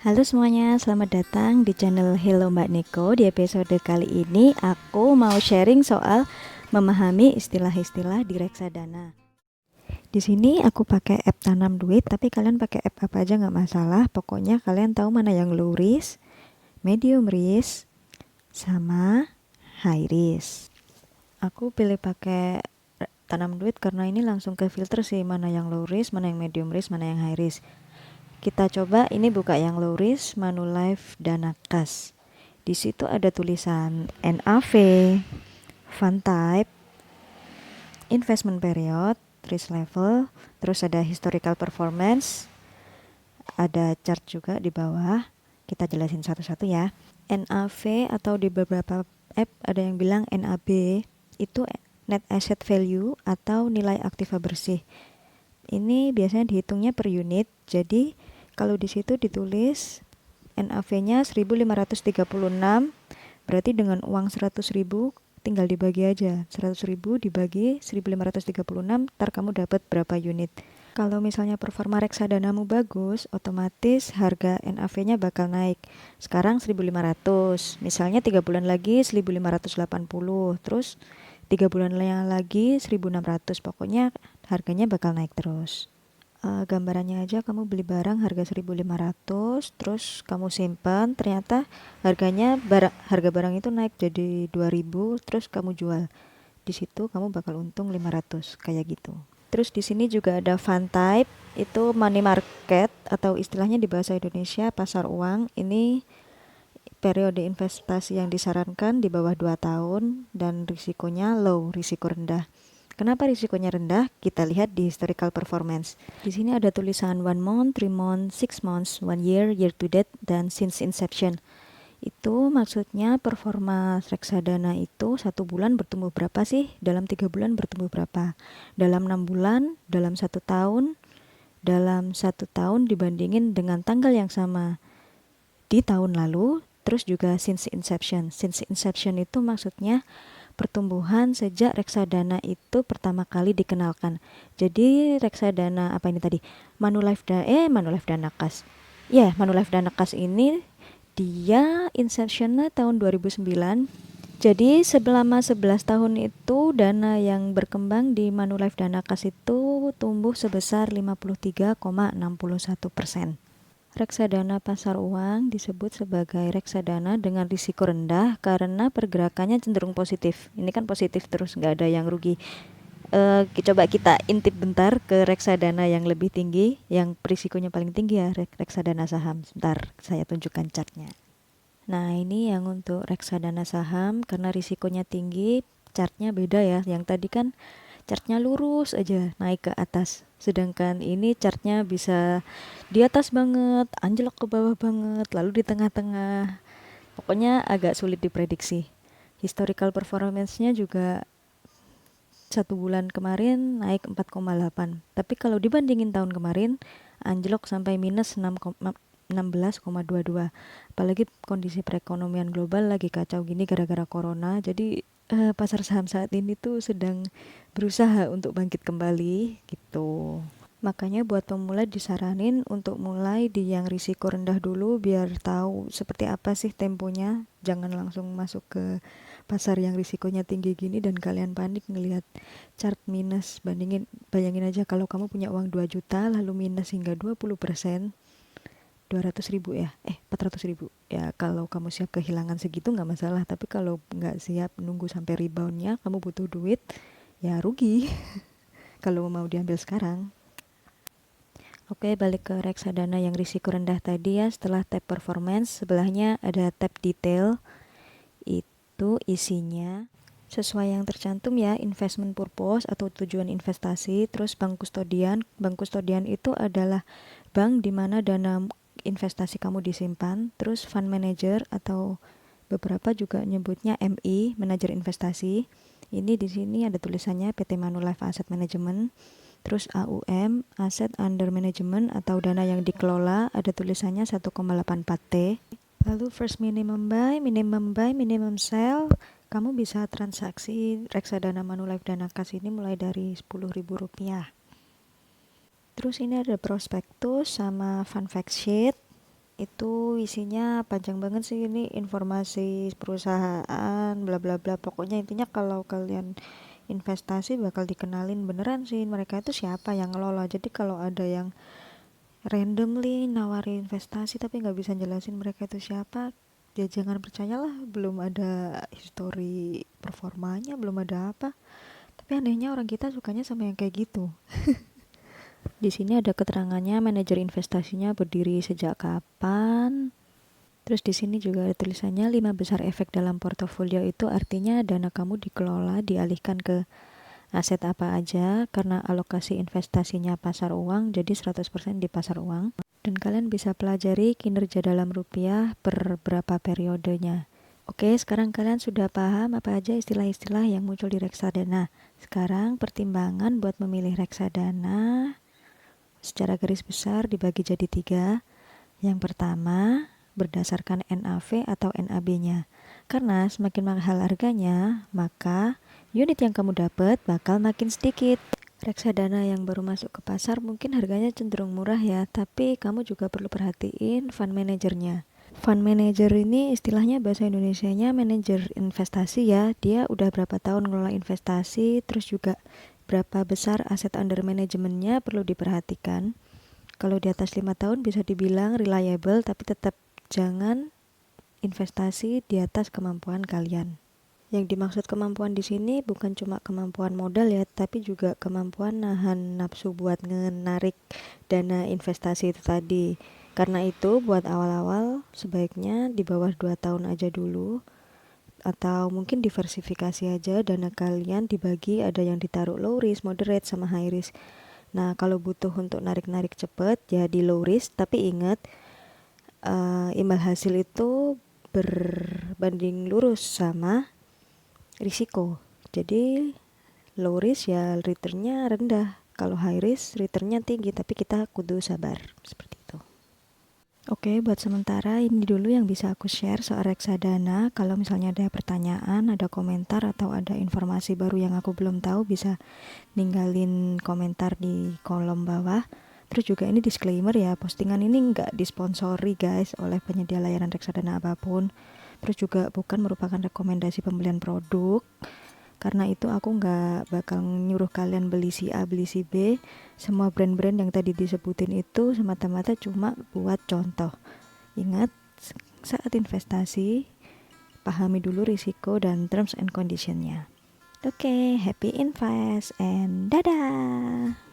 Halo semuanya, selamat datang di channel Hello Mbak Niko. Di episode kali ini aku mau sharing soal memahami istilah-istilah di reksadana. Di sini aku pakai app Tanam Duit, tapi kalian pakai app apa aja nggak masalah. Pokoknya kalian tahu mana yang low risk, medium risk, sama high risk. Aku pilih pakai Tanam Duit karena ini langsung ke filter sih, mana yang low risk, mana yang medium risk, mana yang high risk. Kita coba ini buka yang low risk, Manulife Dana Kas. Di situ ada tulisan NAV, fund type, investment period, risk level, terus ada historical performance, ada chart juga di bawah. Kita jelasin satu-satu ya. NAV atau di beberapa app ada yang bilang NAB, itu net asset value atau nilai aktiva bersih. Ini biasanya dihitungnya per unit. Jadi kalau di situ ditulis NAV-nya 1536, berarti dengan uang 100.000 tinggal dibagi aja. 100.000 dibagi 1536, ntar kamu dapat berapa unit. Kalau misalnya performa reksadanamu bagus, otomatis harga NAV-nya bakal naik. Sekarang 1.500, misalnya 3 bulan lagi 1.580, terus 3 bulan lagi 1.600. Pokoknya harganya bakal naik terus. Gambarannya aja, kamu beli barang harga 1.500, terus kamu simpan, ternyata harga barang itu naik jadi 2.000, terus kamu jual. Di situ kamu bakal untung 500 kayak gitu. Terus di sini juga ada fund type, itu money market atau istilahnya di bahasa Indonesia pasar uang. Ini periode investasi yang disarankan di bawah 2 tahun dan risikonya low, risiko rendah. Kenapa risikonya rendah? Kita lihat di historical performance. Di sini ada tulisan 1 month, 3 months, 6 months, 1 year, year to date, dan since inception. Itu maksudnya performa reksadana itu 1 bulan bertumbuh berapa sih? Dalam 3 bulan bertumbuh berapa? Dalam 6 bulan, dalam 1 tahun, dalam 1 tahun dibandingin dengan tanggal yang sama di tahun lalu, terus juga since inception. Since inception itu maksudnya pertumbuhan sejak reksadana itu pertama kali dikenalkan. Jadi reksadana apa ini tadi? Manulife Dana Kas. Ya, Manulife Dana Kas ini dia inceptionnya tahun 2009. Jadi selama 11 tahun itu dana yang berkembang di Manulife Dana Kas itu tumbuh sebesar 53,61%. Reksadana pasar uang disebut sebagai reksadana dengan risiko rendah karena pergerakannya cenderung positif. Ini kan positif terus, nggak ada yang rugi. Coba kita intip bentar ke reksadana yang lebih tinggi, yang risikonya paling tinggi ya, reksadana saham. Sebentar, saya tunjukkan chartnya. Nah, ini yang untuk reksadana saham karena risikonya tinggi, chartnya beda ya. Yang tadi kan chartnya lurus aja naik ke atas, sedangkan ini chartnya bisa di atas banget, anjlok ke bawah banget, lalu di tengah-tengah. Pokoknya agak sulit diprediksi. Historical performance-nya juga 1 bulan kemarin naik 4,8, tapi kalau dibandingin tahun kemarin anjlok sampai minus 16,22. Apalagi kondisi perekonomian global lagi kacau gini gara-gara corona, jadi pasar saham saat ini tuh sedang berusaha untuk bangkit kembali gitu. Makanya buat pemula disaranin untuk mulai di yang risiko rendah dulu biar tahu seperti apa sih temponya. Jangan langsung masuk ke pasar yang risikonya tinggi gini dan kalian panik ngelihat chart minus. Bayangin aja kalau kamu punya uang 2 juta lalu minus hingga 20%, 200.000 ya, 400.000. Ya kalau kamu siap kehilangan segitu nggak masalah, tapi kalau nggak siap nunggu sampai reboundnya, kamu butuh duit, ya rugi kalau mau diambil sekarang. Oke, balik ke reksadana yang risiko rendah tadi ya. Setelah tab performance, sebelahnya ada tab detail. Itu isinya sesuai yang tercantum ya, investment purpose atau tujuan investasi, terus bank kustodian. Bank kustodian itu adalah bank di mana dana investasi kamu disimpan, terus fund manager atau beberapa juga nyebutnya MI, manajer investasi. Ini di sini ada tulisannya PT Manulife Asset Management. Terus AUM, Asset Under Management atau dana yang dikelola, ada tulisannya 1,84T. Lalu first minimum buy, minimum sell. Kamu bisa transaksi reksadana Manulife Dana Kas ini mulai dari Rp10.000. Terus ini ada prospektus sama fun fact sheet. itu isinya panjang banget sih, ini informasi perusahaan bla bla bla. Pokoknya intinya kalau kalian investasi bakal dikenalin beneran sih mereka itu siapa yang ngelola. Jadi kalau ada yang randomly nawarin investasi tapi nggak bisa jelasin mereka itu siapa, ya jangan percayalah. Belum ada history performanya, belum ada apa. Tapi anehnya orang kita sukanya sama yang kayak gitu. Di sini ada keterangannya manajer investasinya berdiri sejak kapan. Terus di sini juga ada tulisannya 5 besar efek dalam portofolio, itu artinya dana kamu dikelola dialihkan ke aset apa aja, karena alokasi investasinya pasar uang jadi 100% di pasar uang. Dan kalian bisa pelajari kinerja dalam rupiah per berapa periodenya. Oke, sekarang kalian sudah paham apa aja istilah-istilah yang muncul di reksadana. Sekarang pertimbangan buat memilih reksadana secara garis besar dibagi jadi 3. Yang pertama, berdasarkan NAV atau NAB-nya. Karena semakin mahal harganya, maka unit yang kamu dapat bakal makin sedikit. Reksadana yang baru masuk ke pasar mungkin harganya cenderung murah ya, tapi kamu juga perlu perhatiin fund manajernya. Fund manager ini istilahnya bahasa Indonesianya manajer investasi ya. Dia udah berapa tahun ngelola investasi, terus juga berapa besar aset under manajemennya perlu diperhatikan. Kalau di atas 5 tahun bisa dibilang reliable, tapi tetap jangan investasi di atas kemampuan kalian. Yang dimaksud kemampuan di sini bukan cuma kemampuan modal ya, tapi juga kemampuan nahan nafsu buat menarik dana investasi itu tadi. Karena itu buat awal-awal sebaiknya di bawah 2 tahun aja dulu, atau mungkin diversifikasi aja dana kalian dibagi, ada yang ditaruh low risk, moderate, sama high risk. Nah, kalau butuh untuk narik-narik cepet ya di low risk, tapi ingat imbal hasil itu berbanding lurus sama risiko. Jadi low risk ya returnnya rendah, kalau high risk returnnya tinggi, tapi kita kudu sabar seperti itu. Oke, buat sementara ini dulu yang bisa aku share soal reksadana. Kalau misalnya ada pertanyaan, ada komentar, atau ada informasi baru yang aku belum tahu, bisa ninggalin komentar di kolom bawah. Terus juga ini disclaimer ya, postingan ini nggak disponsori guys oleh penyedia layanan reksadana apapun. Terus juga bukan merupakan rekomendasi pembelian produk. Karena itu aku nggak bakal nyuruh kalian beli si A, beli si B. Semua brand-brand yang tadi disebutin itu semata-mata cuma buat contoh. Ingat, saat investasi, pahami dulu risiko dan terms and conditionnya. Oke, happy invest and dadah!